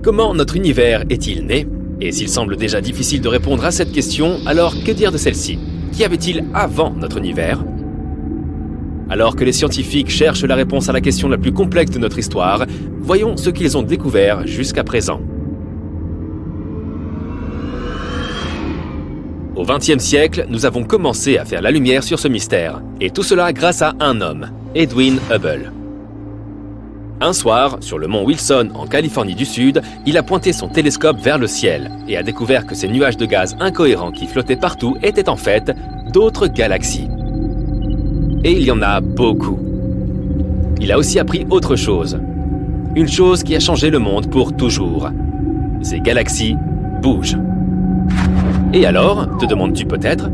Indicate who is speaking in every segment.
Speaker 1: Comment notre univers est-il né? Et s'il semble déjà difficile de répondre à cette question, alors que dire de celle-ci? Qu'y avait-il avant notre univers? Alors que les scientifiques cherchent la réponse à la question la plus complexe de notre histoire, voyons ce qu'ils ont découvert jusqu'à présent. Au XXe siècle, nous avons commencé à faire la lumière sur ce mystère, et tout cela grâce à un homme, Edwin Hubble. Un soir, sur le mont Wilson, en Californie du Sud, il a pointé son télescope vers le ciel et a découvert que ces nuages de gaz incohérents qui flottaient partout étaient en fait d'autres galaxies. Et il y en a beaucoup. Il a aussi appris autre chose. Une chose qui a changé le monde pour toujours. Ces galaxies bougent. Et alors, te demandes-tu peut-être?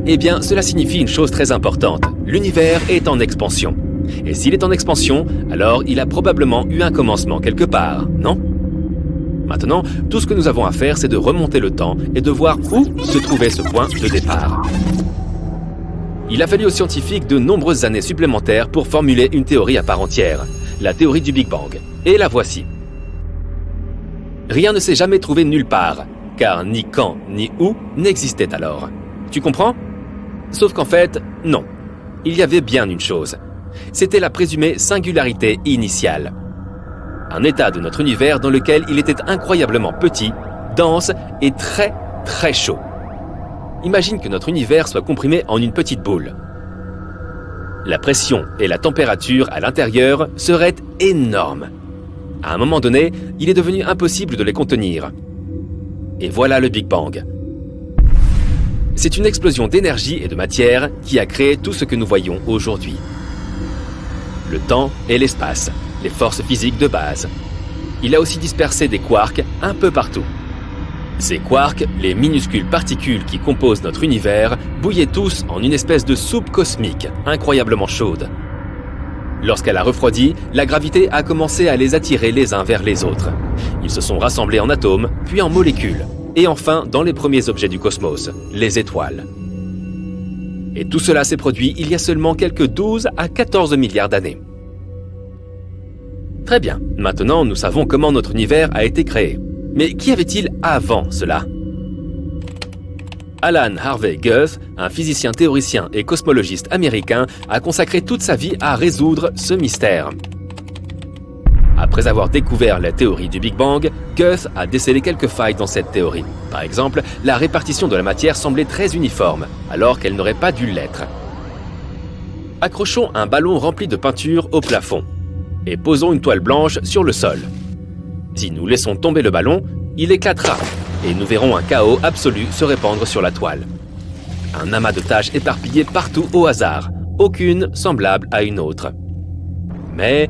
Speaker 1: Eh bien, cela signifie une chose très importante. L'univers est en expansion. Et s'il est en expansion, alors il a probablement eu un commencement quelque part, non? Maintenant, tout ce que nous avons à faire, c'est de remonter le temps et de voir où se trouvait ce point de départ. Il a fallu aux scientifiques de nombreuses années supplémentaires pour formuler une théorie à part entière, la théorie du Big Bang. Et la voici. Rien ne s'est jamais trouvé nulle part, car ni quand ni où n'existait alors. Tu comprends? Sauf qu'en fait, non. Il y avait bien une chose. C'était la présumée singularité initiale. Un état de notre univers dans lequel il était incroyablement petit, dense et très, très chaud. Imagine que notre univers soit comprimé en une petite boule. La pression et la température à l'intérieur seraient énormes. À un moment donné, il est devenu impossible de les contenir. Et voilà le Big Bang. C'est une explosion d'énergie et de matière qui a créé tout ce que nous voyons aujourd'hui. Le temps et l'espace, les forces physiques de base. Il a aussi dispersé des quarks un peu partout. Ces quarks, les minuscules particules qui composent notre univers, bouillaient tous en une espèce de soupe cosmique incroyablement chaude. Lorsqu'elle a refroidi, la gravité a commencé à les attirer les uns vers les autres. Ils se sont rassemblés en atomes, puis en molécules, et enfin dans les premiers objets du cosmos, les étoiles. Et tout cela s'est produit il y a seulement quelques 12 à 14 milliards d'années. Très bien, maintenant nous savons comment notre univers a été créé. Mais qu'y avait-il avant cela? Alan Harvey Guth, un physicien théoricien et cosmologiste américain, a consacré toute sa vie à résoudre ce mystère. Après avoir découvert la théorie du Big Bang, Guth a décelé quelques failles dans cette théorie. Par exemple, la répartition de la matière semblait très uniforme, alors qu'elle n'aurait pas dû l'être. Accrochons un ballon rempli de peinture au plafond et posons une toile blanche sur le sol. Si nous laissons tomber le ballon, il éclatera et nous verrons un chaos absolu se répandre sur la toile. Un amas de taches éparpillées partout au hasard, aucune semblable à une autre. Mais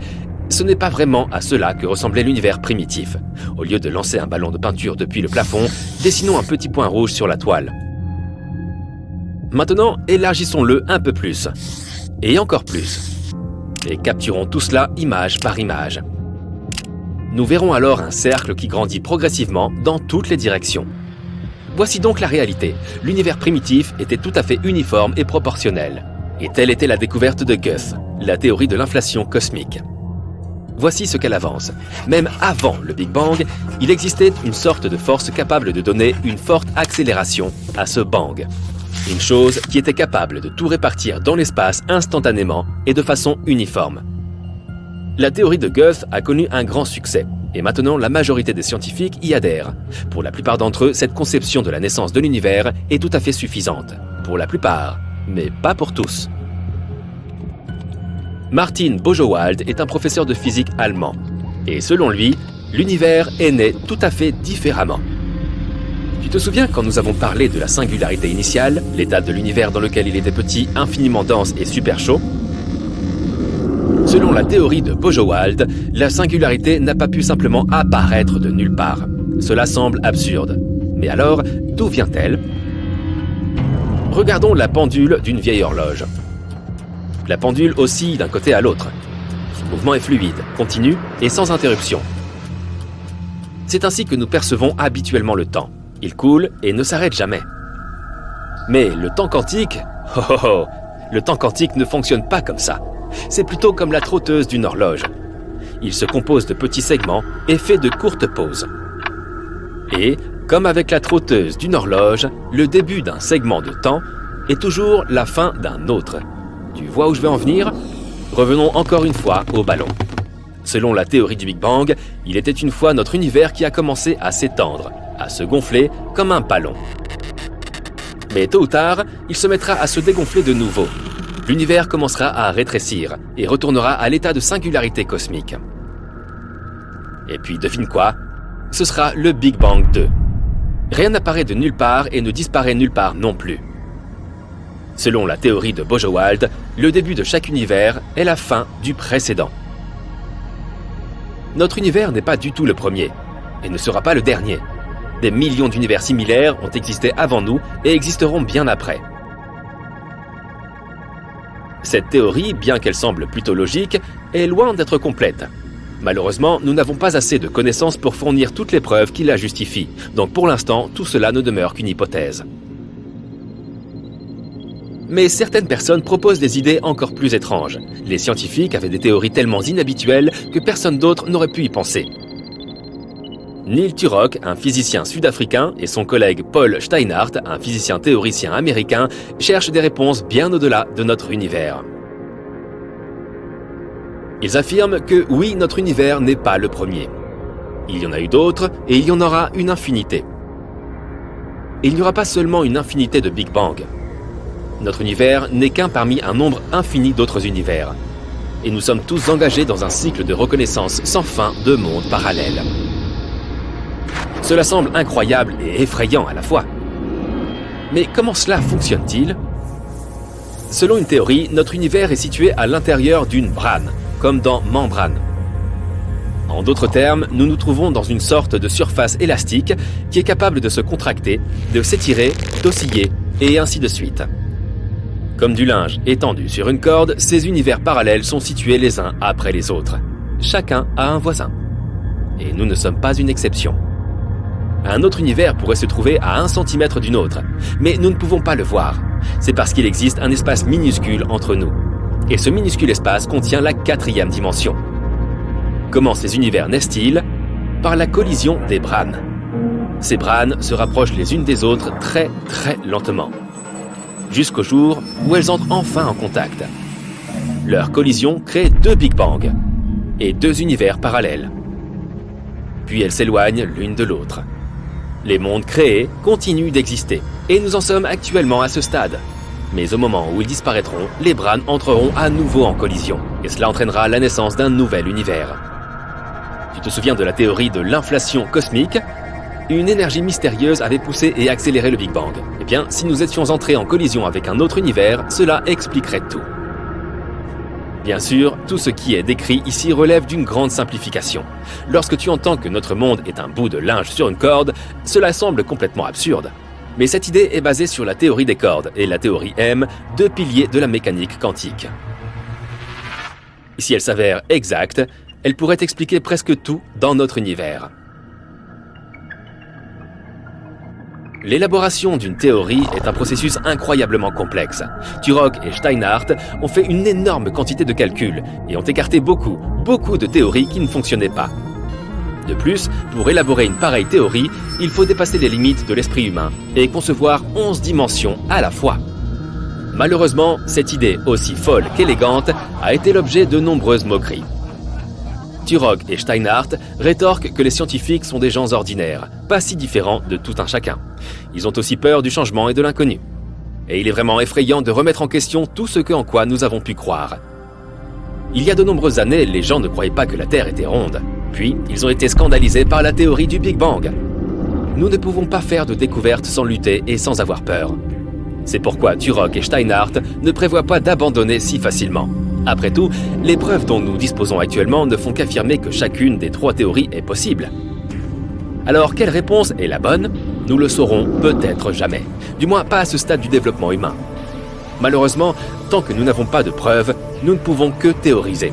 Speaker 1: ce n'est pas vraiment à cela que ressemblait l'univers primitif. Au lieu de lancer un ballon de peinture depuis le plafond, dessinons un petit point rouge sur la toile. Maintenant, élargissons-le un peu plus. Et encore plus. Et capturons tout cela image par image. Nous verrons alors un cercle qui grandit progressivement dans toutes les directions. Voici donc la réalité. L'univers primitif était tout à fait uniforme et proportionnel. Et telle était la découverte de Guth, la théorie de l'inflation cosmique. Voici ce qu'elle avance. Même avant le Big Bang, il existait une sorte de force capable de donner une forte accélération à ce bang. Une chose qui était capable de tout répartir dans l'espace instantanément et de façon uniforme. La théorie de Guth a connu un grand succès, et maintenant la majorité des scientifiques y adhèrent. Pour la plupart d'entre eux, cette conception de la naissance de l'univers est tout à fait suffisante. Pour la plupart, mais pas pour tous. Martin Bojewald est un professeur de physique allemand. Et selon lui, l'univers est né tout à fait différemment. Tu te souviens quand nous avons parlé de la singularité initiale, l'état de l'univers dans lequel il était petit, infiniment dense et super chaud? Selon la théorie de Bojewald, la singularité n'a pas pu simplement apparaître de nulle part. Cela semble absurde. Mais alors, d'où vient-elle? Regardons la pendule d'une vieille horloge. La pendule oscille d'un côté à l'autre. Son mouvement est fluide, continu et sans interruption. C'est ainsi que nous percevons habituellement le temps. Il coule et ne s'arrête jamais. Mais le temps quantique, le temps quantique ne fonctionne pas comme ça. C'est plutôt comme la trotteuse d'une horloge. Il se compose de petits segments et fait de courtes pauses. Et, comme avec la trotteuse d'une horloge, le début d'un segment de temps est toujours la fin d'un autre. Tu vois où je vais en venir? Revenons encore une fois au ballon. Selon la théorie du Big Bang, il était une fois notre univers qui a commencé à s'étendre, à se gonfler comme un ballon. Mais tôt ou tard, il se mettra à se dégonfler de nouveau. L'univers commencera à rétrécir et retournera à l'état de singularité cosmique. Et puis devine quoi? Ce sera le Big Bang 2. Rien n'apparaît de nulle part et ne disparaît nulle part non plus. Selon la théorie de Bojewald, le début de chaque univers est la fin du précédent. Notre univers n'est pas du tout le premier, et ne sera pas le dernier. Des millions d'univers similaires ont existé avant nous et existeront bien après. Cette théorie, bien qu'elle semble plutôt logique, est loin d'être complète. Malheureusement, nous n'avons pas assez de connaissances pour fournir toutes les preuves qui la justifient, donc pour l'instant, tout cela ne demeure qu'une hypothèse. Mais certaines personnes proposent des idées encore plus étranges. Les scientifiques avaient des théories tellement inhabituelles que personne d'autre n'aurait pu y penser. Neil Turok, un physicien sud-africain, et son collègue Paul Steinhardt, un physicien théoricien américain, cherchent des réponses bien au-delà de notre univers. Ils affirment que oui, notre univers n'est pas le premier. Il y en a eu d'autres et il y en aura une infinité. Et il n'y aura pas seulement une infinité de Big Bang. Notre univers n'est qu'un parmi un nombre infini d'autres univers. Et nous sommes tous engagés dans un cycle de reconnaissance sans fin de mondes parallèles. Cela semble incroyable et effrayant à la fois. Mais comment cela fonctionne-t-il? Selon une théorie, notre univers est situé à l'intérieur d'une brane, comme dans Membrane. En d'autres termes, nous nous trouvons dans une sorte de surface élastique qui est capable de se contracter, de s'étirer, d'osciller, et ainsi de suite. Comme du linge étendu sur une corde, ces univers parallèles sont situés les uns après les autres. Chacun a un voisin. Et nous ne sommes pas une exception. Un autre univers pourrait se trouver à 1 centimètre d'une autre, mais nous ne pouvons pas le voir. C'est parce qu'il existe un espace minuscule entre nous. Et ce minuscule espace contient la 4e dimension. Comment ces univers naissent-ils? Par la collision des branes. Ces branes se rapprochent les unes des autres très lentement, jusqu'au jour où elles entrent enfin en contact. Leur collision crée 2 Big Bang et 2 univers parallèles. Puis elles s'éloignent l'une de l'autre. Les mondes créés continuent d'exister, et nous en sommes actuellement à ce stade. Mais au moment où ils disparaîtront, les branes entreront à nouveau en collision, et cela entraînera la naissance d'un nouvel univers. Tu te souviens de la théorie de l'inflation cosmique? Une énergie mystérieuse avait poussé et accéléré le Big Bang. Eh bien, si nous étions entrés en collision avec un autre univers, cela expliquerait tout. Bien sûr, tout ce qui est décrit ici relève d'une grande simplification. Lorsque tu entends que notre monde est un bout de linge sur une corde, cela semble complètement absurde. Mais cette idée est basée sur la théorie des cordes et la théorie M, 2 piliers de la mécanique quantique. Si elle s'avère exacte, elle pourrait expliquer presque tout dans notre univers. L'élaboration d'une théorie est un processus incroyablement complexe. Turok et Steinhardt ont fait une énorme quantité de calculs et ont écarté beaucoup de théories qui ne fonctionnaient pas. De plus, pour élaborer une pareille théorie, il faut dépasser les limites de l'esprit humain et concevoir 11 dimensions à la fois. Malheureusement, cette idée aussi folle qu'élégante a été l'objet de nombreuses moqueries. Turok et Steinhardt rétorquent que les scientifiques sont des gens ordinaires, pas si différents de tout un chacun. Ils ont aussi peur du changement et de l'inconnu. Et il est vraiment effrayant de remettre en question tout ce en quoi nous avons pu croire. Il y a de nombreuses années, les gens ne croyaient pas que la Terre était ronde. Puis, ils ont été scandalisés par la théorie du Big Bang. Nous ne pouvons pas faire de découvertes sans lutter et sans avoir peur. C'est pourquoi Turok et Steinhardt ne prévoient pas d'abandonner si facilement. Après tout, les preuves dont nous disposons actuellement ne font qu'affirmer que chacune des 3 théories est possible. Alors, quelle réponse est la bonne? Nous le saurons peut-être jamais. Du moins, pas à ce stade du développement humain. Malheureusement, tant que nous n'avons pas de preuves, nous ne pouvons que théoriser.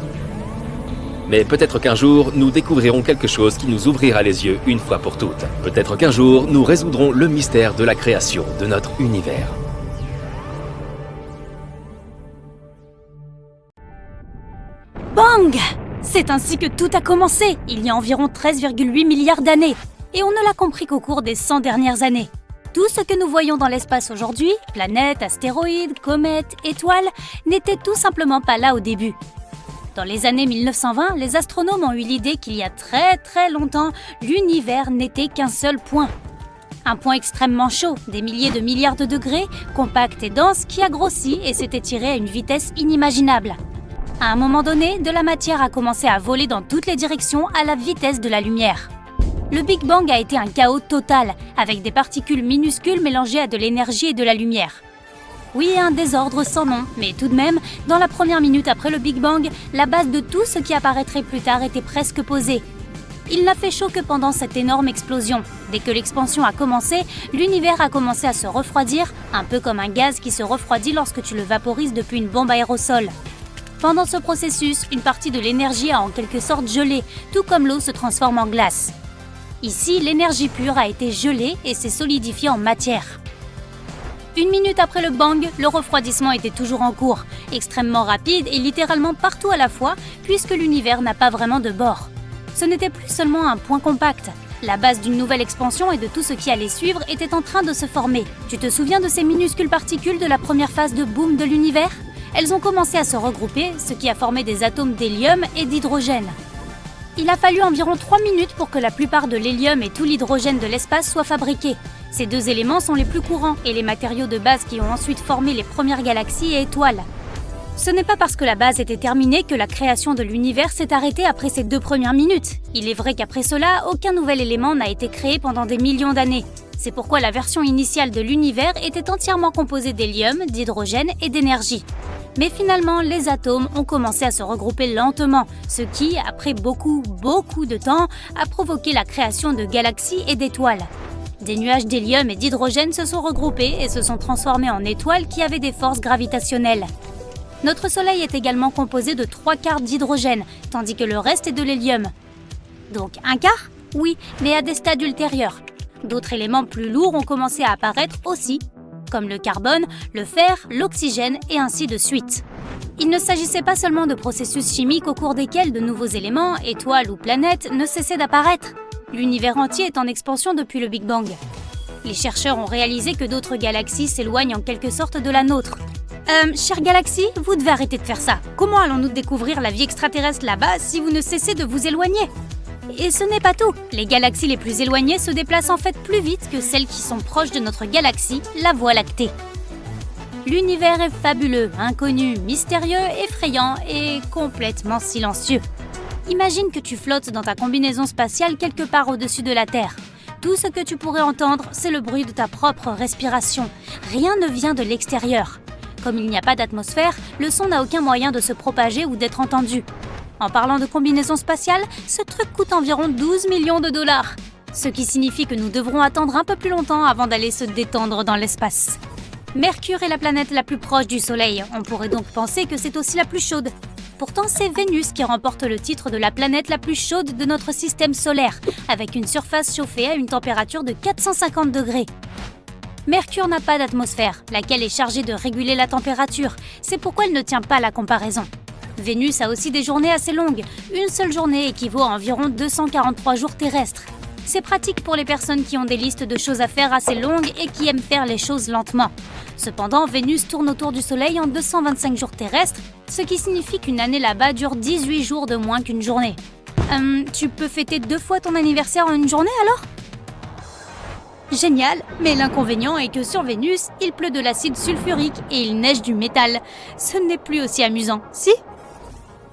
Speaker 1: Mais peut-être qu'un jour, nous découvrirons quelque chose qui nous ouvrira les yeux une fois pour toutes. Peut-être qu'un jour, nous résoudrons le mystère de la création de notre univers.
Speaker 2: Bang! C'est ainsi que tout a commencé, il y a environ 13,8 milliards d'années. Et on ne l'a compris qu'au cours des 100 dernières années. Tout ce que nous voyons dans l'espace aujourd'hui, planètes, astéroïdes, comètes, étoiles, n'était tout simplement pas là au début. Dans les années 1920, les astronomes ont eu l'idée qu'il y a très longtemps, l'univers n'était qu'un seul point. Un point extrêmement chaud, des milliers de milliards de degrés, compact et dense, qui a grossi et s'est étiré à une vitesse inimaginable. À un moment donné, de la matière a commencé à voler dans toutes les directions à la vitesse de la lumière. Le Big Bang a été un chaos total, avec des particules minuscules mélangées à de l'énergie et de la lumière. Oui, un désordre sans nom, mais tout de même, dans la première minute après le Big Bang, la base de tout ce qui apparaîtrait plus tard était presque posée. Il n'a fait chaud que pendant cette énorme explosion. Dès que l'expansion a commencé, l'univers a commencé à se refroidir, un peu comme un gaz qui se refroidit lorsque tu le vaporises depuis une bombe aérosol. Pendant ce processus, une partie de l'énergie a en quelque sorte gelé, tout comme l'eau se transforme en glace. Ici, l'énergie pure a été gelée et s'est solidifiée en matière. Une minute après le bang, le refroidissement était toujours en cours, extrêmement rapide et littéralement partout à la fois, puisque l'univers n'a pas vraiment de bord. Ce n'était plus seulement un point compact. La base d'une nouvelle expansion et de tout ce qui allait suivre était en train de se former. Tu te souviens de ces minuscules particules de la première phase de boom de l'univers ? Elles ont commencé à se regrouper, ce qui a formé des atomes d'hélium et d'hydrogène. Il a fallu environ 3 minutes pour que la plupart de l'hélium et tout l'hydrogène de l'espace soient fabriqués. Ces deux éléments sont les plus courants et les matériaux de base qui ont ensuite formé les premières galaxies et étoiles. Ce n'est pas parce que la base était terminée que la création de l'univers s'est arrêtée après ces 2 premières minutes. Il est vrai qu'après cela, aucun nouvel élément n'a été créé pendant des millions d'années. C'est pourquoi la version initiale de l'univers était entièrement composée d'hélium, d'hydrogène et d'énergie. Mais finalement, les atomes ont commencé à se regrouper lentement, ce qui, après beaucoup de temps, a provoqué la création de galaxies et d'étoiles. Des nuages d'hélium et d'hydrogène se sont regroupés et se sont transformés en étoiles qui avaient des forces gravitationnelles. Notre Soleil est également composé de 3/4 d'hydrogène, tandis que le reste est de l'hélium. Donc un quart ? Oui, mais à des stades ultérieurs. D'autres éléments plus lourds ont commencé à apparaître aussi, comme le carbone, le fer, l'oxygène et ainsi de suite. Il ne s'agissait pas seulement de processus chimiques au cours desquels de nouveaux éléments, étoiles ou planètes, ne cessaient d'apparaître. L'univers entier est en expansion depuis le Big Bang. Les chercheurs ont réalisé que d'autres galaxies s'éloignent en quelque sorte de la nôtre. Chère galaxie, vous devez arrêter de faire ça. Comment allons-nous découvrir la vie extraterrestre là-bas si vous ne cessez de vous éloigner ? Et ce n'est pas tout. Les galaxies les plus éloignées se déplacent en fait plus vite que celles qui sont proches de notre galaxie, la Voie lactée. L'univers est fabuleux, inconnu, mystérieux, effrayant et complètement silencieux. Imagine que tu flottes dans ta combinaison spatiale quelque part au-dessus de la Terre. Tout ce que tu pourrais entendre, c'est le bruit de ta propre respiration. Rien ne vient de l'extérieur. Comme il n'y a pas d'atmosphère, le son n'a aucun moyen de se propager ou d'être entendu. En parlant de combinaison spatiale, ce truc coûte environ 12 millions de dollars. Ce qui signifie que nous devrons attendre un peu plus longtemps avant d'aller se détendre dans l'espace. Mercure est la planète la plus proche du Soleil. On pourrait donc penser que c'est aussi la plus chaude. Pourtant, c'est Vénus qui remporte le titre de la planète la plus chaude de notre système solaire, avec une surface chauffée à une température de 450 degrés. Mercure n'a pas d'atmosphère, laquelle est chargée de réguler la température. C'est pourquoi elle ne tient pas la comparaison. Vénus a aussi des journées assez longues. Une seule journée équivaut à environ 243 jours terrestres. C'est pratique pour les personnes qui ont des listes de choses à faire assez longues et qui aiment faire les choses lentement. Cependant, Vénus tourne autour du Soleil en 225 jours terrestres, ce qui signifie qu'une année là-bas dure 18 jours de moins qu'une journée. Tu peux fêter 2 fois ton anniversaire en une journée alors ? Génial, mais l'inconvénient est que sur Vénus, il pleut de l'acide sulfurique et il neige du métal. Ce n'est plus aussi amusant, si ?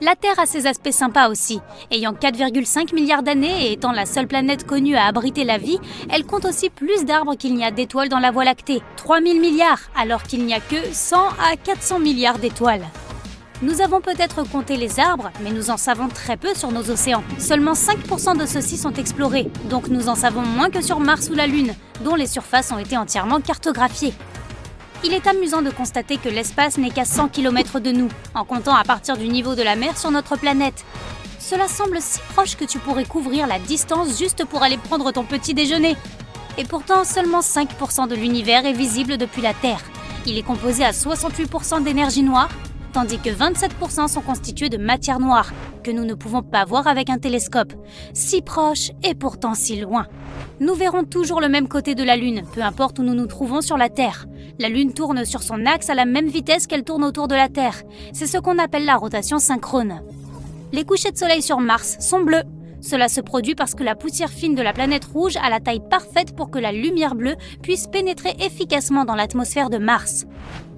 Speaker 2: La Terre a ses aspects sympas aussi. Ayant 4,5 milliards d'années et étant la seule planète connue à abriter la vie, elle compte aussi plus d'arbres qu'il n'y a d'étoiles dans la Voie lactée. 3000 milliards, alors qu'il n'y a que 100 à 400 milliards d'étoiles. Nous avons peut-être compté les arbres, mais nous en savons très peu sur nos océans. Seulement 5% de ceux-ci sont explorés, donc nous en savons moins que sur Mars ou la Lune, dont les surfaces ont été entièrement cartographiées. Il est amusant de constater que l'espace n'est qu'à 100 km de nous, en comptant à partir du niveau de la mer sur notre planète. Cela semble si proche que tu pourrais couvrir la distance juste pour aller prendre ton petit déjeuner. Et pourtant, seulement 5% de l'univers est visible depuis la Terre. Il est composé à 68% d'énergie noire, tandis que 27% sont constitués de matière noire, que nous ne pouvons pas voir avec un télescope. Si proche et pourtant si loin. Nous verrons toujours le même côté de la Lune, peu importe où nous nous trouvons sur la Terre. La Lune tourne sur son axe à la même vitesse qu'elle tourne autour de la Terre. C'est ce qu'on appelle la rotation synchrone. Les couchers de soleil sur Mars sont bleus. Cela se produit parce que la poussière fine de la planète rouge a la taille parfaite pour que la lumière bleue puisse pénétrer efficacement dans l'atmosphère de Mars.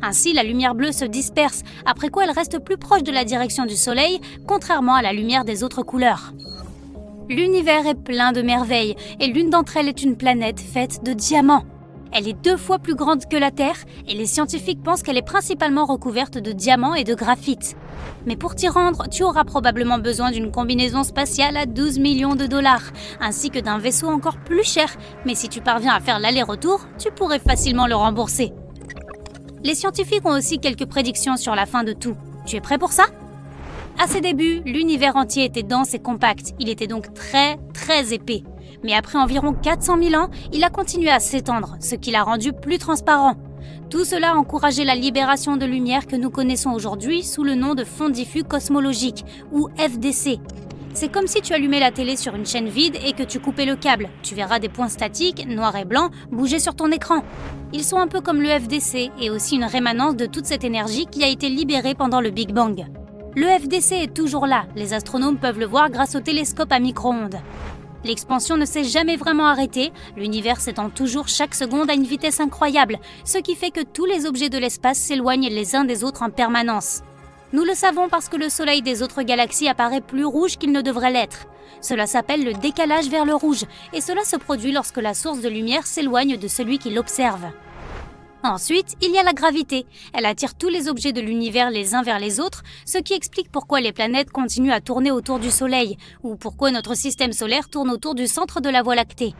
Speaker 2: Ainsi, la lumière bleue se disperse, après quoi elle reste plus proche de la direction du Soleil, contrairement à la lumière des autres couleurs. L'univers est plein de merveilles, et l'une d'entre elles est une planète faite de diamants. Elle est 2 fois plus grande que la Terre, et les scientifiques pensent qu'elle est principalement recouverte de diamants et de graphite. Mais pour t'y rendre, tu auras probablement besoin d'une combinaison spatiale à 12 millions de dollars, ainsi que d'un vaisseau encore plus cher, mais si tu parviens à faire l'aller-retour, tu pourrais facilement le rembourser. Les scientifiques ont aussi quelques prédictions sur la fin de tout. Tu es prêt pour ça ? À ses débuts, l'univers entier était dense et compact, il était donc très épais. Mais après environ 400 000 ans, il a continué à s'étendre, ce qui l'a rendu plus transparent. Tout cela a encouragé la libération de lumière que nous connaissons aujourd'hui sous le nom de fond diffus cosmologique, ou FDC. C'est comme si tu allumais la télé sur une chaîne vide et que tu coupais le câble. Tu verras des points statiques, noirs et blancs, bouger sur ton écran. Ils sont un peu comme le FDC et aussi une rémanence de toute cette énergie qui a été libérée pendant le Big Bang. Le FDC est toujours là, les astronomes peuvent le voir grâce au télescope à micro-ondes. L'expansion ne s'est jamais vraiment arrêtée, l'univers s'étend toujours chaque seconde à une vitesse incroyable, ce qui fait que tous les objets de l'espace s'éloignent les uns des autres en permanence. Nous le savons parce que le soleil des autres galaxies apparaît plus rouge qu'il ne devrait l'être. Cela s'appelle le décalage vers le rouge, et cela se produit lorsque la source de lumière s'éloigne de celui qui l'observe. Ensuite, il y a la gravité. Elle attire tous les objets de l'univers les uns vers les autres, ce qui explique pourquoi les planètes continuent à tourner autour du Soleil, ou pourquoi notre système solaire tourne autour du centre de la Voie lactée.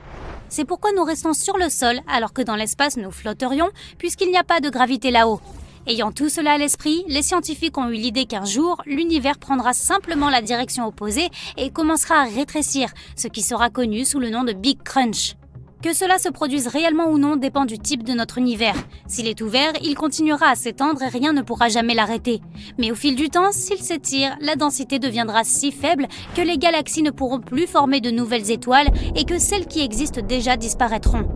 Speaker 2: C'est pourquoi nous restons sur le sol, alors que dans l'espace nous flotterions, puisqu'il n'y a pas de gravité là-haut. Ayant tout cela à l'esprit, les scientifiques ont eu l'idée qu'un jour, l'univers prendra simplement la direction opposée et commencera à rétrécir, ce qui sera connu sous le nom de Big Crunch. Que cela se produise réellement ou non dépend du type de notre univers. S'il est ouvert, il continuera à s'étendre et rien ne pourra jamais l'arrêter. Mais au fil du temps, s'il s'étire, la densité deviendra si faible que les galaxies ne pourront plus former de nouvelles étoiles et que celles qui existent déjà disparaîtront.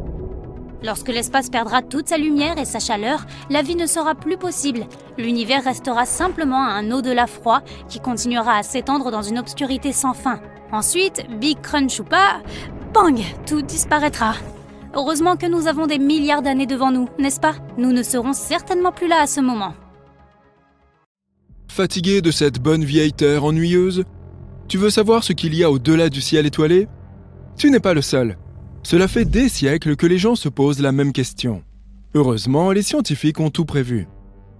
Speaker 2: Lorsque l'espace perdra toute sa lumière et sa chaleur, la vie ne sera plus possible. L'univers restera simplement à un au-delà froid qui continuera à s'étendre dans une obscurité sans fin. Ensuite, Big Crunch ou pas, bang, tout disparaîtra. Heureusement que nous avons des milliards d'années devant nous, n'est-ce pas ? Nous ne serons certainement plus là à ce moment.
Speaker 3: Fatigué de cette bonne vieille Terre ennuyeuse ? Tu veux savoir ce qu'il y a au-delà du ciel étoilé ? Tu n'es pas le seul. Cela fait des siècles que les gens se posent la même question. Heureusement, les scientifiques ont tout prévu.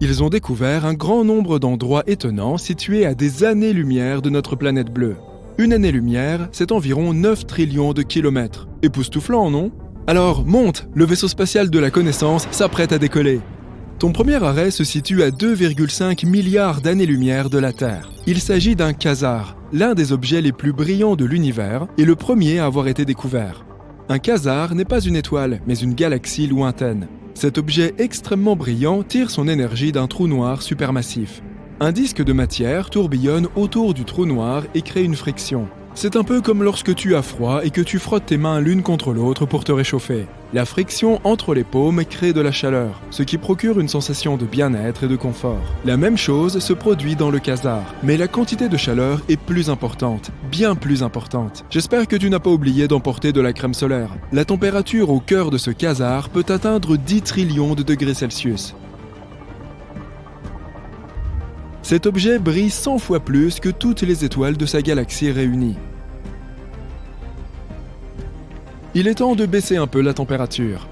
Speaker 3: Ils ont découvert un grand nombre d'endroits étonnants situés à des années-lumière de notre planète bleue. Une année-lumière, c'est environ 9 trillions de kilomètres. Époustouflant, non ? Alors, monte, le vaisseau spatial de la connaissance s'apprête à décoller. Ton premier arrêt se situe à 2,5 milliards d'années-lumière de la Terre. Il s'agit d'un quasar, l'un des objets les plus brillants de l'univers et le premier à avoir été découvert. Un quasar n'est pas une étoile, mais une galaxie lointaine. Cet objet extrêmement brillant tire son énergie d'un trou noir supermassif. Un disque de matière tourbillonne autour du trou noir et crée une friction. C'est un peu comme lorsque tu as froid et que tu frottes tes mains l'une contre l'autre pour te réchauffer. La friction entre les paumes crée de la chaleur, ce qui procure une sensation de bien-être et de confort. La même chose se produit dans le quasar, mais la quantité de chaleur est plus importante, bien plus importante. J'espère que tu n'as pas oublié d'emporter de la crème solaire. La température au cœur de ce quasar peut atteindre 10 trillions de degrés Celsius. Cet objet brille 100 fois plus que toutes les étoiles de sa galaxie réunies. Il est temps de baisser un peu la température.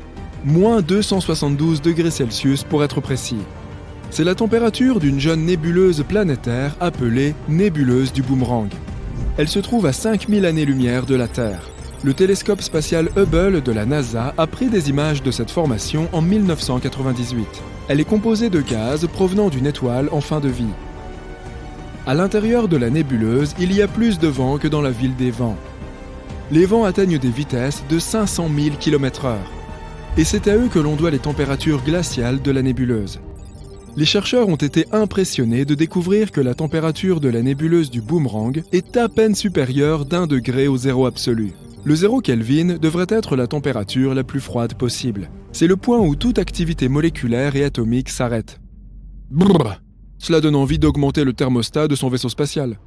Speaker 3: Moins 272 degrés Celsius pour être précis. C'est la température d'une jeune nébuleuse planétaire appelée nébuleuse du Boomerang. Elle se trouve à 5000 années-lumière de la Terre. Le télescope spatial Hubble de la NASA a pris des images de cette formation en 1998. Elle est composée de gaz provenant d'une étoile en fin de vie. À l'intérieur de la nébuleuse, il y a plus de vent que dans la ville des vents. Les vents atteignent des vitesses de 500 000 km/h. Et c'est à eux que l'on doit les températures glaciales de la nébuleuse. Les chercheurs ont été impressionnés de découvrir que la température de la nébuleuse du Boomerang est à peine supérieure d'1 degré au zéro absolu. Le 0 Kelvin devrait être la température la plus froide possible. C'est le point où toute activité moléculaire et atomique s'arrête. Brrr. Cela donne envie d'augmenter le thermostat de son vaisseau spatial.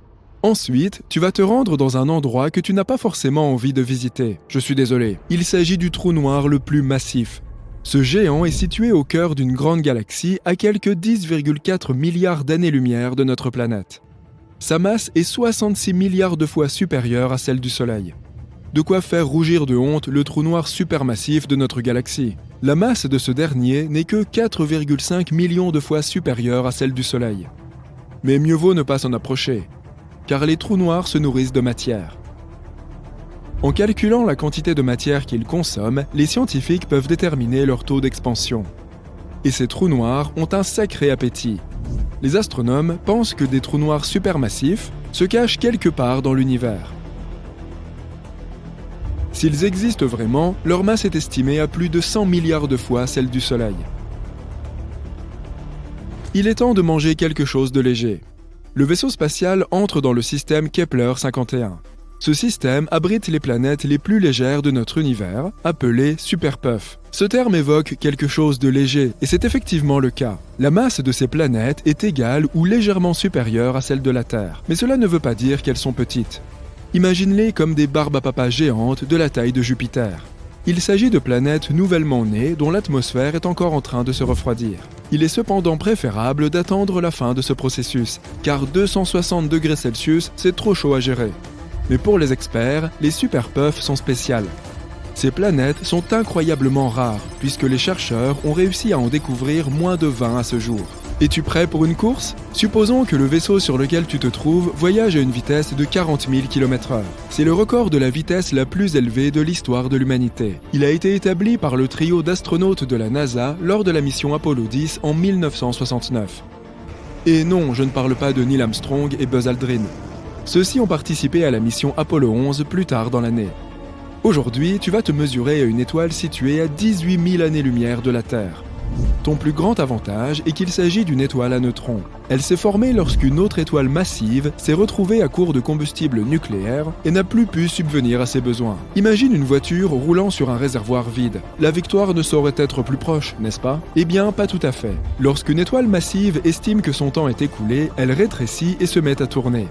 Speaker 3: Ensuite, tu vas te rendre dans un endroit que tu n'as pas forcément envie de visiter. Je suis désolé, il s'agit du trou noir le plus massif. Ce géant est situé au cœur d'une grande galaxie à quelques 10,4 milliards d'années-lumière de notre planète. Sa masse est 66 milliards de fois supérieure à celle du Soleil. De quoi faire rougir de honte le trou noir supermassif de notre galaxie. La masse de ce dernier n'est que 4,5 millions de fois supérieure à celle du Soleil. Mais mieux vaut ne pas s'en approcher, car les trous noirs se nourrissent de matière. En calculant la quantité de matière qu'ils consomment, les scientifiques peuvent déterminer leur taux d'expansion. Et ces trous noirs ont un sacré appétit. Les astronomes pensent que des trous noirs supermassifs se cachent quelque part dans l'univers. S'ils existent vraiment, leur masse est estimée à plus de 100 milliards de fois celle du Soleil. Il est temps de manger quelque chose de léger. Le vaisseau spatial entre dans le système Kepler 51. Ce système abrite les planètes les plus légères de notre univers, appelées superpuffs. Ce terme évoque quelque chose de léger, et c'est effectivement le cas. La masse de ces planètes est égale ou légèrement supérieure à celle de la Terre, mais cela ne veut pas dire qu'elles sont petites. Imagine-les comme des barbes à papa géantes de la taille de Jupiter. Il s'agit de planètes nouvellement nées dont l'atmosphère est encore en train de se refroidir. Il est cependant préférable d'attendre la fin de ce processus, car 260 degrés Celsius, c'est trop chaud à gérer. Mais pour les experts, les superpuffs sont spéciales. Ces planètes sont incroyablement rares, puisque les chercheurs ont réussi à en découvrir moins de 20 à ce jour. Es-tu prêt pour une course? Supposons que le vaisseau sur lequel tu te trouves voyage à une vitesse de 40 000 km/h. C'est le record de la vitesse la plus élevée de l'histoire de l'humanité. Il a été établi par le trio d'astronautes de la NASA lors de la mission Apollo 10 en 1969. Et non, je ne parle pas de Neil Armstrong et Buzz Aldrin. Ceux-ci ont participé à la mission Apollo 11 plus tard dans l'année. Aujourd'hui, tu vas te mesurer à une étoile située à 18 000 années-lumière de la Terre. Ton plus grand avantage est qu'il s'agit d'une étoile à neutrons. Elle s'est formée lorsqu'une autre étoile massive s'est retrouvée à court de combustible nucléaire et n'a plus pu subvenir à ses besoins. Imagine une voiture roulant sur un réservoir vide. La victoire ne saurait être plus proche, n'est-ce pas? Eh bien, pas tout à fait. Lorsqu'une étoile massive estime que son temps est écoulé, elle rétrécit et se met à tourner.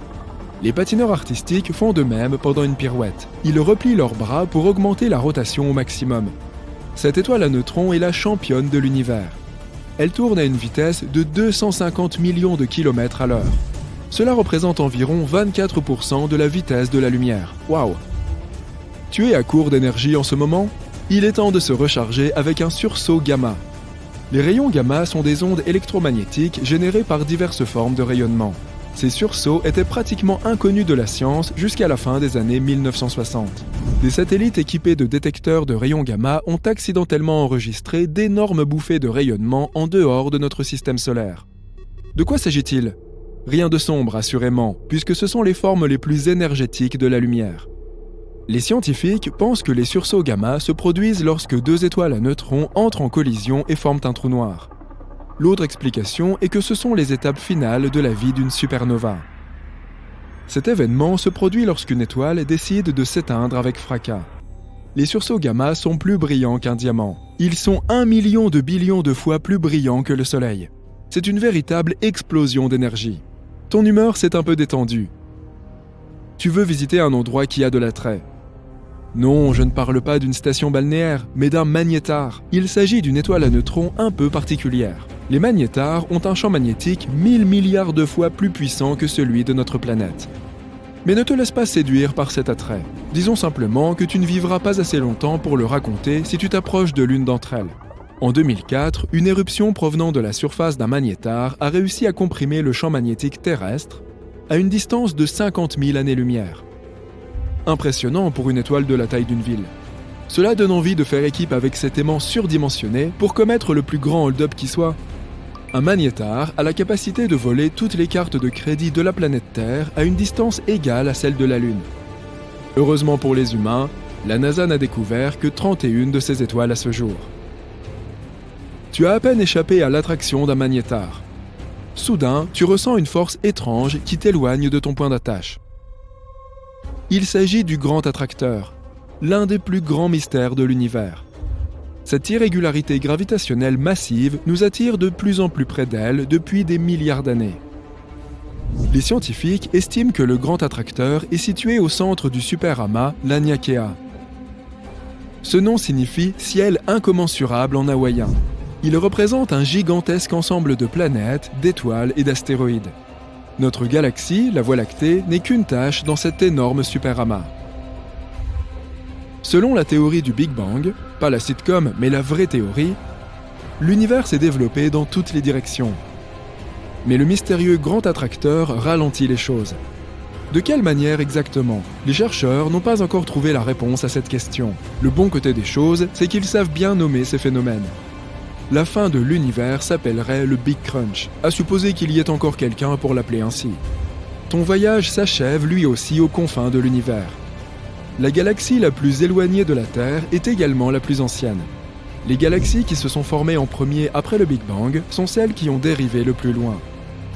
Speaker 3: Les patineurs artistiques font de même pendant une pirouette. Ils replient leurs bras pour augmenter la rotation au maximum. Cette étoile à neutrons est la championne de l'univers. Elle tourne à une vitesse de 250 millions de kilomètres à l'heure. Cela représente environ 24% de la vitesse de la lumière. Waouh! Tu es à court d'énergie en ce moment? Il est temps de se recharger avec un sursaut gamma. Les rayons gamma sont des ondes électromagnétiques générées par diverses formes de rayonnement. Ces sursauts étaient pratiquement inconnus de la science jusqu'à la fin des années 1960. Des satellites équipés de détecteurs de rayons gamma ont accidentellement enregistré d'énormes bouffées de rayonnement en dehors de notre système solaire. De quoi s'agit-il? Rien de sombre, assurément, puisque ce sont les formes les plus énergétiques de la lumière. Les scientifiques pensent que les sursauts gamma se produisent lorsque deux étoiles à neutrons entrent en collision et forment un trou noir. L'autre explication est que ce sont les étapes finales de la vie d'une supernova. Cet événement se produit lorsqu'une étoile décide de s'éteindre avec fracas. Les sursauts gamma sont plus brillants qu'un diamant. Ils sont 1 million de billions de fois plus brillants que le Soleil. C'est une véritable explosion d'énergie. Ton humeur s'est un peu détendue. Tu veux visiter un endroit qui a de l'attrait. Non, je ne parle pas d'une station balnéaire, mais d'un magnétar. Il s'agit d'une étoile à neutrons un peu particulière. Les magnétars ont un champ magnétique 1000 milliards de fois plus puissant que celui de notre planète. Mais ne te laisse pas séduire par cet attrait. Disons simplement que tu ne vivras pas assez longtemps pour le raconter si tu t'approches de l'une d'entre elles. En 2004, une éruption provenant de la surface d'un magnétar a réussi à comprimer le champ magnétique terrestre à une distance de 50 000 années-lumière. Impressionnant pour une étoile de la taille d'une ville. Cela donne envie de faire équipe avec cet aimant surdimensionné pour commettre le plus grand hold-up qui soit. Un magnétar a la capacité de voler toutes les cartes de crédit de la planète Terre à une distance égale à celle de la Lune. Heureusement pour les humains, la NASA n'a découvert que 31 de ces étoiles à ce jour. Tu as à peine échappé à l'attraction d'un magnétar. Soudain, tu ressens une force étrange qui t'éloigne de ton point d'attache. Il s'agit du grand attracteur, l'un des plus grands mystères de l'univers. Cette irrégularité gravitationnelle massive nous attire de plus en plus près d'elle depuis des milliards d'années. Les scientifiques estiment que le grand attracteur est situé au centre du superamas Laniakea. Ce nom signifie « ciel incommensurable » en hawaïen. Il représente un gigantesque ensemble de planètes, d'étoiles et d'astéroïdes. Notre galaxie, la Voie lactée, n'est qu'une tache dans cet énorme superamas. Selon la théorie du Big Bang, pas la sitcom mais la vraie théorie, l'univers s'est développé dans toutes les directions. Mais le mystérieux grand attracteur ralentit les choses. De quelle manière exactement? Les chercheurs n'ont pas encore trouvé la réponse à cette question. Le bon côté des choses, c'est qu'ils savent bien nommer ces phénomènes. La fin de l'univers s'appellerait le Big Crunch, à supposer qu'il y ait encore quelqu'un pour l'appeler ainsi. Ton voyage s'achève lui aussi aux confins de l'univers. La galaxie la plus éloignée de la Terre est également la plus ancienne. Les galaxies qui se sont formées en premier après le Big Bang sont celles qui ont dérivé le plus loin.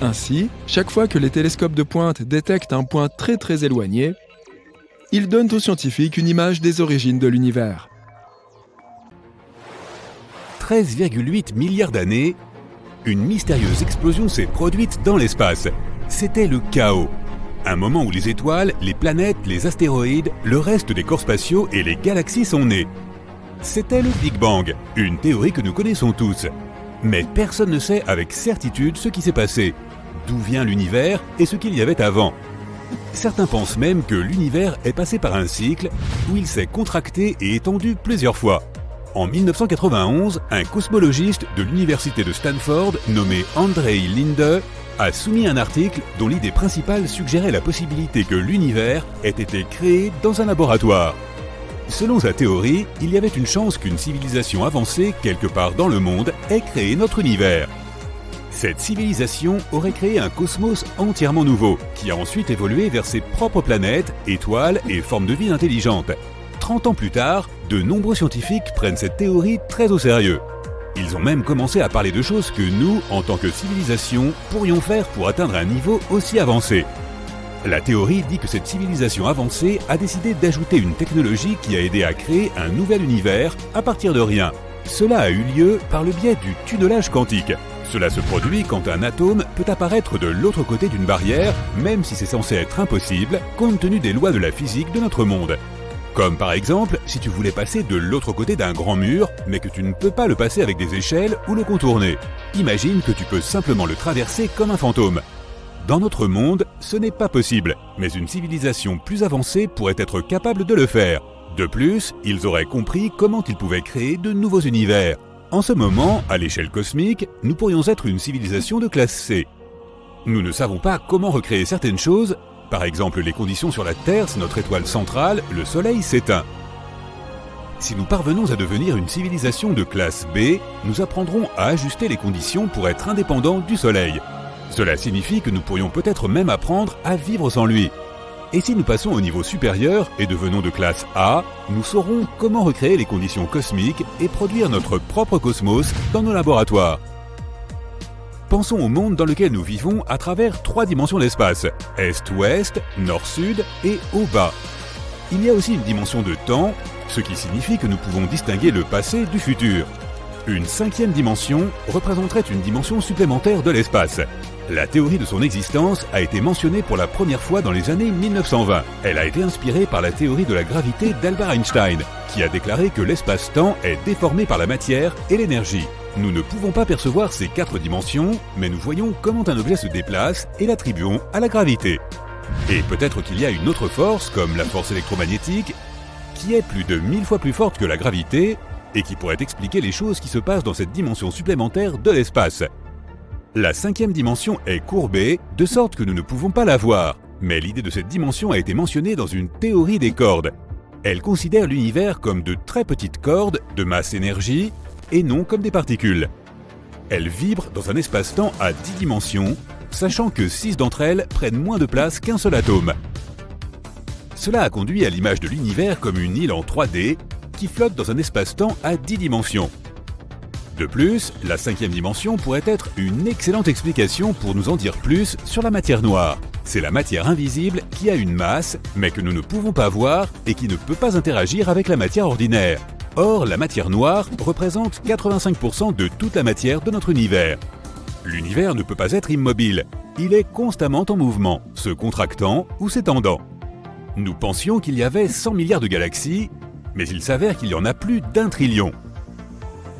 Speaker 3: Ainsi, chaque fois que les télescopes de pointe détectent un point très éloigné, ils donnent aux scientifiques une image des origines de l'univers.
Speaker 4: 13,8 milliards d'années, une mystérieuse explosion s'est produite dans l'espace. C'était le chaos. Un moment où les étoiles, les planètes, les astéroïdes, le reste des corps spatiaux et les galaxies sont nés. C'était le Big Bang, une théorie que nous connaissons tous. Mais personne ne sait avec certitude ce qui s'est passé, d'où vient l'univers et ce qu'il y avait avant. Certains pensent même que l'univers est passé par un cycle où il s'est contracté et étendu plusieurs fois. En 1991, un cosmologiste de l'université de Stanford, nommé Andrei Linde, a soumis un article dont l'idée principale suggérait la possibilité que l'univers ait été créé dans un laboratoire. Selon sa théorie, il y avait une chance qu'une civilisation avancée quelque part dans le monde ait créé notre univers. Cette civilisation aurait créé un cosmos entièrement nouveau, qui a ensuite évolué vers ses propres planètes, étoiles et formes de vie intelligentes. 30 ans plus tard, de nombreux scientifiques prennent cette théorie très au sérieux. Ils ont même commencé à parler de choses que nous, en tant que civilisation, pourrions faire pour atteindre un niveau aussi avancé. La théorie dit que cette civilisation avancée a décidé d'ajouter une technologie qui a aidé à créer un nouvel univers à partir de rien. Cela a eu lieu par le biais du tunnelage quantique. Cela se produit quand un atome peut apparaître de l'autre côté d'une barrière, même si c'est censé être impossible, compte tenu des lois de la physique de notre monde. Comme par exemple, si tu voulais passer de l'autre côté d'un grand mur, mais que tu ne peux pas le passer avec des échelles ou le contourner. Imagine que tu peux simplement le traverser comme un fantôme. Dans notre monde, ce n'est pas possible, mais une civilisation plus avancée pourrait être capable de le faire. De plus, ils auraient compris comment ils pouvaient créer de nouveaux univers. En ce moment, à l'échelle cosmique, nous pourrions être une civilisation de classe C. Nous ne savons pas comment recréer certaines choses. Par exemple, les conditions sur la Terre si notre étoile centrale, le Soleil, s'éteint. Si nous parvenons à devenir une civilisation de classe B, nous apprendrons à ajuster les conditions pour être indépendants du Soleil. Cela signifie que nous pourrions peut-être même apprendre à vivre sans lui. Et si nous passons au niveau supérieur et devenons de classe A, nous saurons comment recréer les conditions cosmiques et produire notre propre cosmos dans nos laboratoires. Pensons au monde dans lequel nous vivons à travers 3 dimensions d'espace, Est-Ouest, Nord-Sud et Haut-Bas. Il y a aussi une dimension de temps, ce qui signifie que nous pouvons distinguer le passé du futur. Une 5e dimension représenterait une dimension supplémentaire de l'espace. La théorie de son existence a été mentionnée pour la première fois dans les années 1920. Elle a été inspirée par la théorie de la gravité d'Albert Einstein, qui a déclaré que l'espace-temps est déformé par la matière et l'énergie. Nous ne pouvons pas percevoir ces 4 dimensions, mais nous voyons comment un objet se déplace et l'attribuons à la gravité. Et peut-être qu'il y a une autre force, comme la force électromagnétique, qui est plus de 1000 fois plus forte que la gravité et qui pourrait expliquer les choses qui se passent dans cette dimension supplémentaire de l'espace. La 5e dimension est courbée, de sorte que nous ne pouvons pas la voir, mais l'idée de cette dimension a été mentionnée dans une théorie des cordes. Elle considère l'univers comme de très petites cordes de masse énergie et non comme des particules. Elle vibre dans un espace-temps à 10 dimensions, sachant que 6 d'entre elles prennent moins de place qu'un seul atome. Cela a conduit à l'image de l'univers comme une île en 3D qui flotte dans un espace-temps à 10 dimensions. De plus, la cinquième dimension pourrait être une excellente explication pour nous en dire plus sur la matière noire. C'est la matière invisible qui a une masse, mais que nous ne pouvons pas voir et qui ne peut pas interagir avec la matière ordinaire. Or, la matière noire représente 85% de toute la matière de notre univers. L'univers ne peut pas être immobile, il est constamment en mouvement, se contractant ou s'étendant. Nous pensions qu'il y avait 100 milliards de galaxies, mais il s'avère qu'il y en a plus d'1 trillion.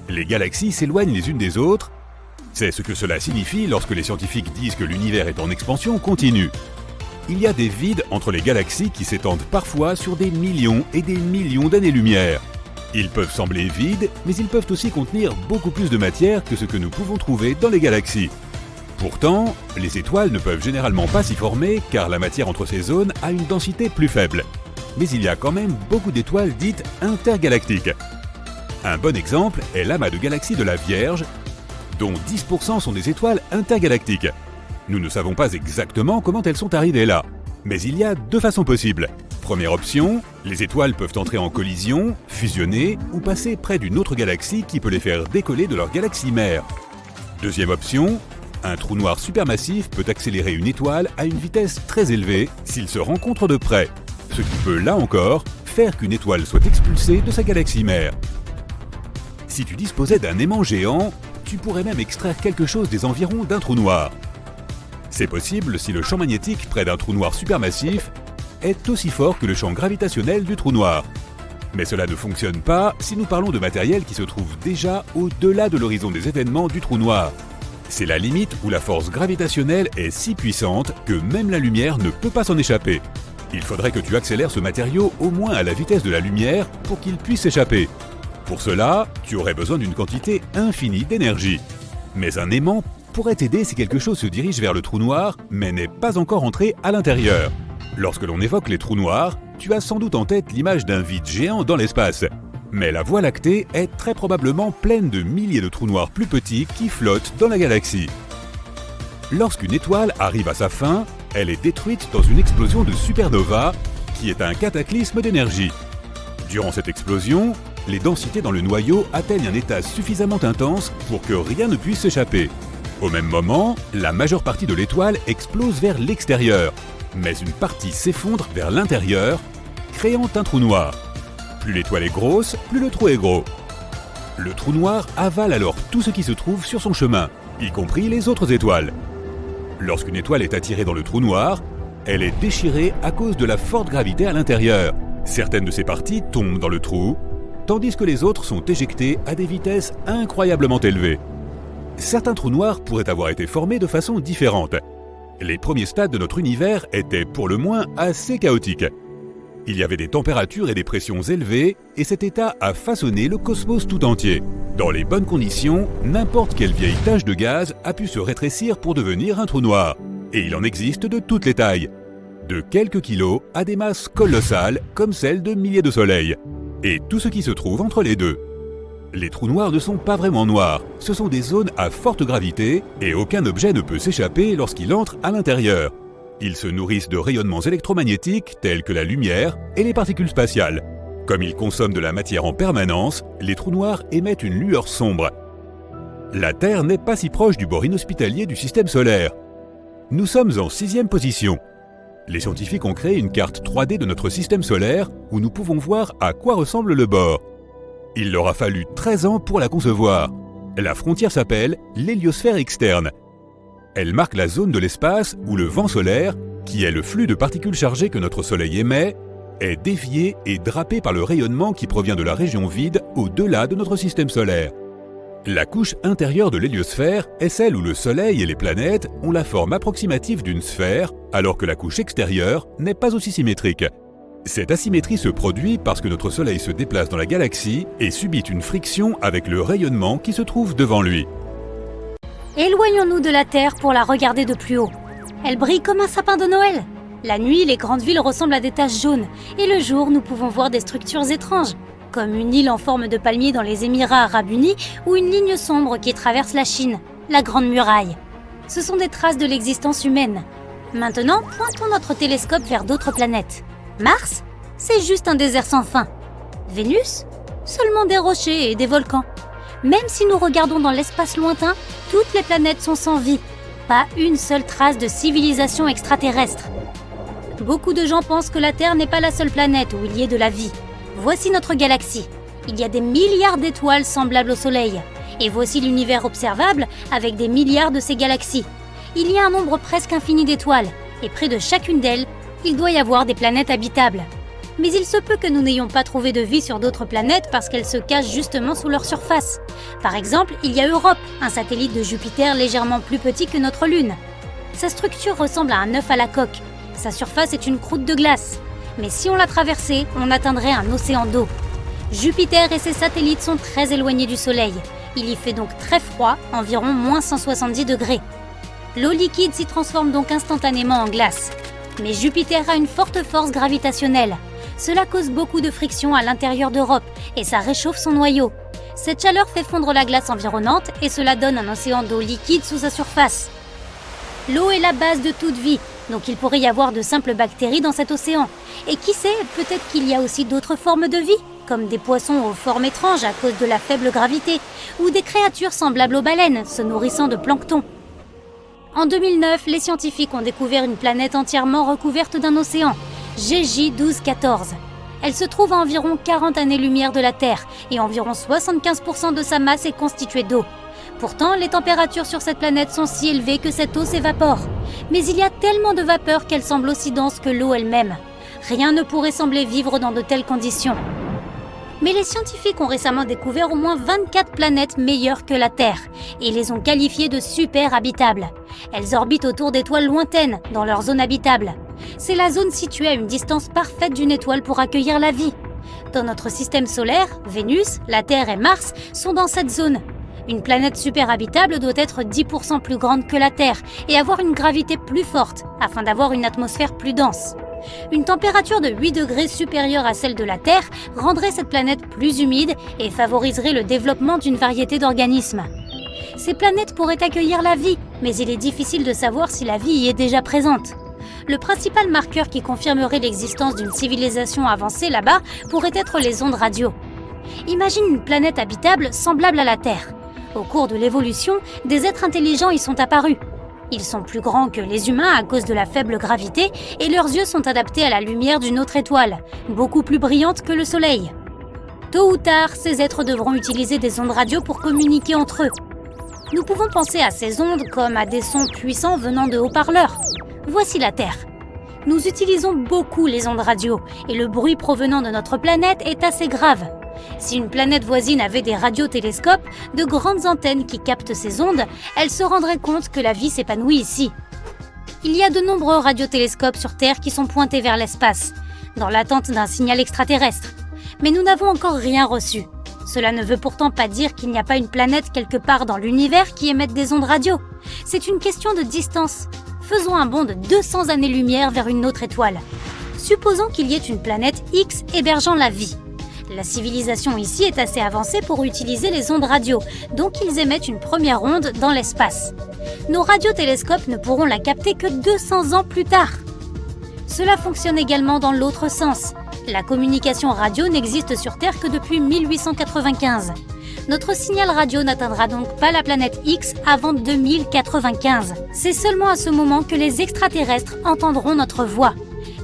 Speaker 4: Les galaxies s'éloignent les unes des autres. C'est ce que cela signifie lorsque les scientifiques disent que l'univers est en expansion continue. Il y a des vides entre les galaxies qui s'étendent parfois sur des millions et des millions d'années-lumière. Ils peuvent sembler vides, mais ils peuvent aussi contenir beaucoup plus de matière que ce que nous pouvons trouver dans les galaxies. Pourtant, les étoiles ne peuvent généralement pas s'y former car la matière entre ces zones a une densité plus faible. Mais il y a quand même beaucoup d'étoiles dites intergalactiques. Un bon exemple est l'amas de galaxies de la Vierge, dont 10% sont des étoiles intergalactiques. Nous ne savons pas exactement comment elles sont arrivées là, mais il y a 2 façons possibles. Première option, les étoiles peuvent entrer en collision, fusionner ou passer près d'une autre galaxie qui peut les faire décoller de leur galaxie mère. Deuxième option, un trou noir supermassif peut accélérer une étoile à une vitesse très élevée s'ils se rencontrent de près, ce qui peut, là encore, faire qu'une étoile soit expulsée de sa galaxie mère. Si tu disposais d'un aimant géant, tu pourrais même extraire quelque chose des environs d'un trou noir. C'est possible si le champ magnétique près d'un trou noir supermassif est aussi fort que le champ gravitationnel du trou noir. Mais cela ne fonctionne pas si nous parlons de matériel qui se trouve déjà au-delà de l'horizon des événements du trou noir. C'est la limite où la force gravitationnelle est si puissante que même la lumière ne peut pas s'en échapper. Il faudrait que tu accélères ce matériau au moins à la vitesse de la lumière pour qu'il puisse s'échapper. Pour cela, tu aurais besoin d'une quantité infinie d'énergie. Mais un aimant pourrait t'aider si quelque chose se dirige vers le trou noir, mais n'est pas encore entré à l'intérieur. Lorsque l'on évoque les trous noirs, tu as sans doute en tête l'image d'un vide géant dans l'espace. Mais la Voie lactée est très probablement pleine de milliers de trous noirs plus petits qui flottent dans la galaxie. Lorsqu'une étoile arrive à sa fin, elle est détruite dans une explosion de supernova, qui est un cataclysme d'énergie. Durant cette explosion, les densités dans le noyau atteignent un état suffisamment intense pour que rien ne puisse s'échapper. Au même moment, la majeure partie de l'étoile explose vers l'extérieur, mais une partie s'effondre vers l'intérieur, créant un trou noir. Plus l'étoile est grosse, plus le trou est gros. Le trou noir avale alors tout ce qui se trouve sur son chemin, y compris les autres étoiles. Lorsqu'une étoile est attirée dans le trou noir, elle est déchirée à cause de la forte gravité à l'intérieur. Certaines de ses parties tombent dans le trou, tandis que les autres sont éjectés à des vitesses incroyablement élevées. Certains trous noirs pourraient avoir été formés de façon différente. Les premiers stades de notre univers étaient pour le moins assez chaotiques. Il y avait des températures et des pressions élevées, et cet état a façonné le cosmos tout entier. Dans les bonnes conditions, n'importe quelle vieille tache de gaz a pu se rétrécir pour devenir un trou noir. Et il en existe de toutes les tailles. De quelques kilos à des masses colossales comme celles de milliers de soleils. Et tout ce qui se trouve entre les deux. Les trous noirs ne sont pas vraiment noirs, ce sont des zones à forte gravité et aucun objet ne peut s'échapper lorsqu'il entre à l'intérieur. Ils se nourrissent de rayonnements électromagnétiques tels que la lumière et les particules spatiales. Comme ils consomment de la matière en permanence, les trous noirs émettent une lueur sombre. La Terre n'est pas si proche du bord inhospitalier du système solaire. Nous sommes en 6e position. Les scientifiques ont créé une carte 3D de notre système solaire où nous pouvons voir à quoi ressemble le bord. Il leur a fallu 13 ans pour la concevoir. La frontière s'appelle l'héliosphère externe. Elle marque la zone de l'espace où le vent solaire, qui est le flux de particules chargées que notre Soleil émet, est dévié et drapé par le rayonnement qui provient de la région vide au-delà de notre système solaire. La couche intérieure de l'héliosphère est celle où le Soleil et les planètes ont la forme approximative d'une sphère, alors que la couche extérieure n'est pas aussi symétrique. Cette asymétrie se produit parce que notre Soleil se déplace dans la galaxie et subit une friction avec le rayonnement qui se trouve devant lui.
Speaker 2: Éloignons-nous de la Terre pour la regarder de plus haut. Elle brille comme un sapin de Noël. La nuit, les grandes villes ressemblent à des taches jaunes, et le jour, nous pouvons voir des structures étranges, comme une île en forme de palmier dans les Émirats arabes unis ou une ligne sombre qui traverse la Chine, la Grande Muraille. Ce sont des traces de l'existence humaine. Maintenant, pointons notre télescope vers d'autres planètes. Mars, c'est juste un désert sans fin. Vénus, seulement des rochers et des volcans. Même si nous regardons dans l'espace lointain, toutes les planètes sont sans vie. Pas une seule trace de civilisation extraterrestre. Beaucoup de gens pensent que la Terre n'est pas la seule planète où il y ait de la vie. Voici notre galaxie. Il y a des milliards d'étoiles semblables au Soleil. Et voici l'univers observable avec des milliards de ces galaxies. Il y a un nombre presque infini d'étoiles. Et près de chacune d'elles, il doit y avoir des planètes habitables. Mais il se peut que nous n'ayons pas trouvé de vie sur d'autres planètes parce qu'elles se cachent justement sous leur surface. Par exemple, il y a Europe, un satellite de Jupiter légèrement plus petit que notre Lune. Sa structure ressemble à un œuf à la coque. Sa surface est une croûte de glace. Mais si on la traversait, on atteindrait un océan d'eau. Jupiter et ses satellites sont très éloignés du Soleil. Il y fait donc très froid, environ moins 170 degrés. L'eau liquide s'y transforme donc instantanément en glace. Mais Jupiter a une forte force gravitationnelle. Cela cause beaucoup de friction à l'intérieur d'Europe et ça réchauffe son noyau. Cette chaleur fait fondre la glace environnante et cela donne un océan d'eau liquide sous sa surface. L'eau est la base de toute vie, donc il pourrait y avoir de simples bactéries dans cet océan. Et qui sait, peut-être qu'il y a aussi d'autres formes de vie, comme des poissons aux formes étranges à cause de la faible gravité, ou des créatures semblables aux baleines, se nourrissant de plancton. En 2009, les scientifiques ont découvert une planète entièrement recouverte d'un océan, GJ 1214. Elle se trouve à environ 40 années-lumière de la Terre et environ 75% de sa masse est constituée d'eau. Pourtant, les températures sur cette planète sont si élevées que cette eau s'évapore. Mais il y a tellement de vapeur qu'elle semble aussi dense que l'eau elle-même. Rien ne pourrait sembler vivre dans de telles conditions. Mais les scientifiques ont récemment découvert au moins 24 planètes meilleures que la Terre et les ont qualifiées de super habitables. Elles orbitent autour d'étoiles lointaines, dans leur zone habitable. C'est la zone située à une distance parfaite d'une étoile pour accueillir la vie. Dans notre système solaire, Vénus, la Terre et Mars sont dans cette zone. Une planète super habitable doit être 10% plus grande que la Terre et avoir une gravité plus forte afin d'avoir une atmosphère plus dense. Une température de 8 degrés supérieure à celle de la Terre rendrait cette planète plus humide et favoriserait le développement d'une variété d'organismes. Ces planètes pourraient accueillir la vie, mais il est difficile de savoir si la vie y est déjà présente. Le principal marqueur qui confirmerait l'existence d'une civilisation avancée là-bas pourrait être les ondes radio. Imagine une planète habitable semblable à la Terre. Au cours de l'évolution, des êtres intelligents y sont apparus. Ils sont plus grands que les humains à cause de la faible gravité et leurs yeux sont adaptés à la lumière d'une autre étoile, beaucoup plus brillante que le Soleil. Tôt ou tard, ces êtres devront utiliser des ondes radio pour communiquer entre eux. Nous pouvons penser à ces ondes comme à des sons puissants venant de haut-parleurs. Voici la Terre. Nous utilisons beaucoup les ondes radio et le bruit provenant de notre planète est assez grave. Si une planète voisine avait des radiotélescopes, de grandes antennes qui captent ces ondes, elle se rendrait compte que la vie s'épanouit ici. Il y a de nombreux radiotélescopes sur Terre qui sont pointés vers l'espace, dans l'attente d'un signal extraterrestre. Mais nous n'avons encore rien reçu. Cela ne veut pourtant pas dire qu'il n'y a pas une planète quelque part dans l'univers qui émette des ondes radio. C'est une question de distance. Faisons un bond de 200 années-lumière vers une autre étoile. Supposons qu'il y ait une planète X hébergeant la vie. La civilisation ici est assez avancée pour utiliser les ondes radio, donc ils émettent une première onde dans l'espace. Nos radiotélescopes ne pourront la capter que 200 ans plus tard. Cela fonctionne également dans l'autre sens. La communication radio n'existe sur Terre que depuis 1895. Notre signal radio n'atteindra donc pas la planète X avant 2095. C'est seulement à ce moment que les extraterrestres entendront notre voix.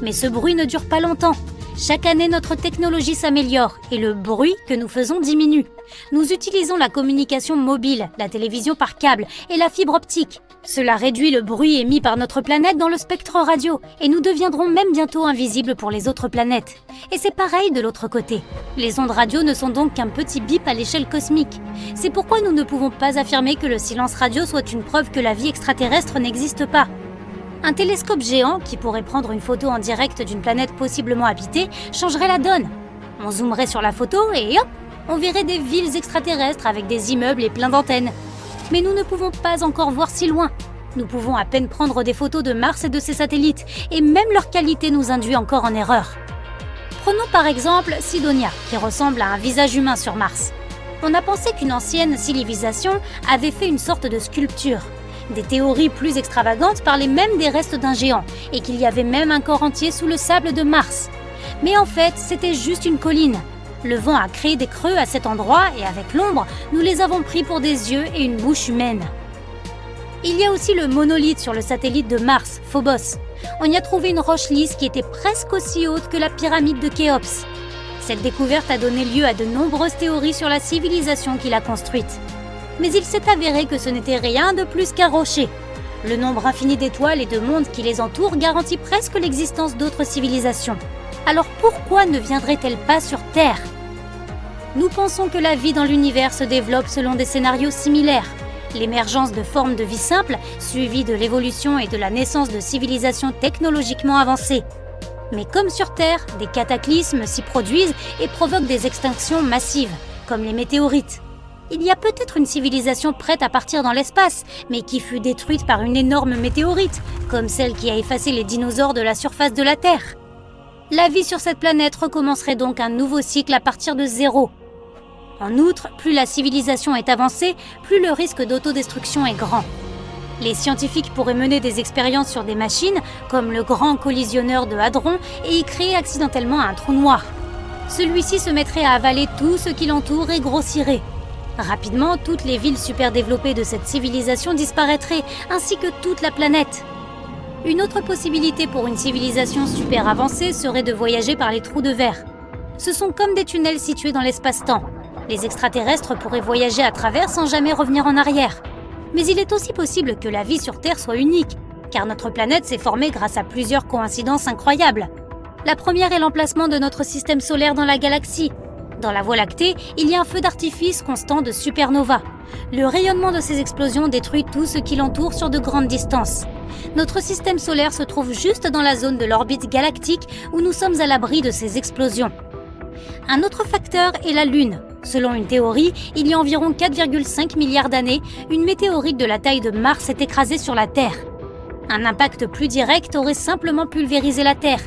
Speaker 2: Mais ce bruit ne dure pas longtemps. Chaque année, notre technologie s'améliore et le bruit que nous faisons diminue. Nous utilisons la communication mobile, la télévision par câble et la fibre optique. Cela réduit le bruit émis par notre planète dans le spectre radio et nous deviendrons même bientôt invisibles pour les autres planètes. Et c'est pareil de l'autre côté. Les ondes radio ne sont donc qu'un petit bip à l'échelle cosmique. C'est pourquoi nous ne pouvons pas affirmer que le silence radio soit une preuve que la vie extraterrestre n'existe pas. Un télescope géant qui pourrait prendre une photo en direct d'une planète possiblement habitée changerait la donne. On zoomerait sur la photo et hop, on verrait des villes extraterrestres avec des immeubles et plein d'antennes. Mais nous ne pouvons pas encore voir si loin. Nous pouvons à peine prendre des photos de Mars et de ses satellites, et même leur qualité nous induit encore en erreur. Prenons par exemple Sidonia, qui ressemble à un visage humain sur Mars. On a pensé qu'une ancienne civilisation avait fait une sorte de sculpture. Des théories plus extravagantes parlaient même des restes d'un géant, et qu'il y avait même un corps entier sous le sable de Mars. Mais en fait, c'était juste une colline. Le vent a créé des creux à cet endroit et avec l'ombre, nous les avons pris pour des yeux et une bouche humaine. Il y a aussi le monolithe sur le satellite de Mars, Phobos. On y a trouvé une roche lisse qui était presque aussi haute que la pyramide de Khéops. Cette découverte a donné lieu à de nombreuses théories sur la civilisation qui l'a construite. Mais il s'est avéré que ce n'était rien de plus qu'un rocher. Le nombre infini d'étoiles et de mondes qui les entourent garantit presque l'existence d'autres civilisations. Alors pourquoi ne viendraient-elles pas sur Terre ? Nous pensons que la vie dans l'univers se développe selon des scénarios similaires. L'émergence de formes de vie simples, suivie de l'évolution et de la naissance de civilisations technologiquement avancées. Mais comme sur Terre, des cataclysmes s'y produisent et provoquent des extinctions massives, comme les météorites. Il y a peut-être une civilisation prête à partir dans l'espace, mais qui fut détruite par une énorme météorite, comme celle qui a effacé les dinosaures de la surface de la Terre. La vie sur cette planète recommencerait donc un nouveau cycle à partir de zéro. En outre, plus la civilisation est avancée, plus le risque d'autodestruction est grand. Les scientifiques pourraient mener des expériences sur des machines, comme le grand collisionneur de Hadron, et y créer accidentellement un trou noir. Celui-ci se mettrait à avaler tout ce qui l'entoure et grossirait. Rapidement, toutes les villes super développées de cette civilisation disparaîtraient, ainsi que toute la planète. Une autre possibilité pour une civilisation super avancée serait de voyager par les trous de verre. Ce sont comme des tunnels situés dans l'espace-temps. Les extraterrestres pourraient voyager à travers sans jamais revenir en arrière. Mais il est aussi possible que la vie sur Terre soit unique, car notre planète s'est formée grâce à plusieurs coïncidences incroyables. La première est l'emplacement de notre système solaire dans la galaxie. Dans la Voie lactée, il y a un feu d'artifice constant de supernovas. Le rayonnement de ces explosions détruit tout ce qui l'entoure sur de grandes distances. Notre système solaire se trouve juste dans la zone de l'orbite galactique où nous sommes à l'abri de ces explosions. Un autre facteur est la Lune. Selon une théorie, il y a environ 4,5 milliards d'années, une météorite de la taille de Mars s'est écrasée sur la Terre. Un impact plus direct aurait simplement pulvérisé la Terre.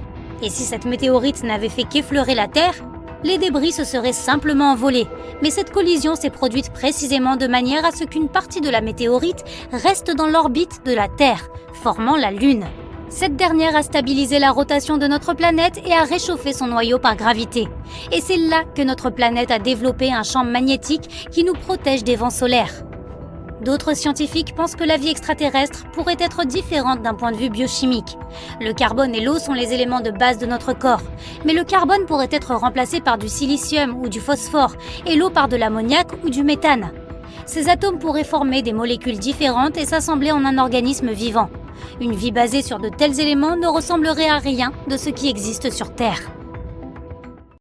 Speaker 2: Et si cette météorite n'avait fait qu'effleurer la Terre, les débris se seraient simplement envolés. Mais cette collision s'est produite précisément de manière à ce qu'une partie de la météorite reste dans l'orbite de la Terre, formant la Lune. Cette dernière a stabilisé la rotation de notre planète et a réchauffé son noyau par gravité. Et c'est là que notre planète a développé un champ magnétique qui nous protège des vents solaires. D'autres scientifiques pensent que la vie extraterrestre pourrait être différente d'un point de vue biochimique. Le carbone et l'eau sont les éléments de base de notre corps, mais le carbone pourrait être remplacé par du silicium ou du phosphore et l'eau par de l'ammoniac ou du méthane. Ces atomes pourraient former des molécules différentes et s'assembler en un organisme vivant. Une vie basée sur de tels éléments ne ressemblerait à rien de ce qui existe sur Terre.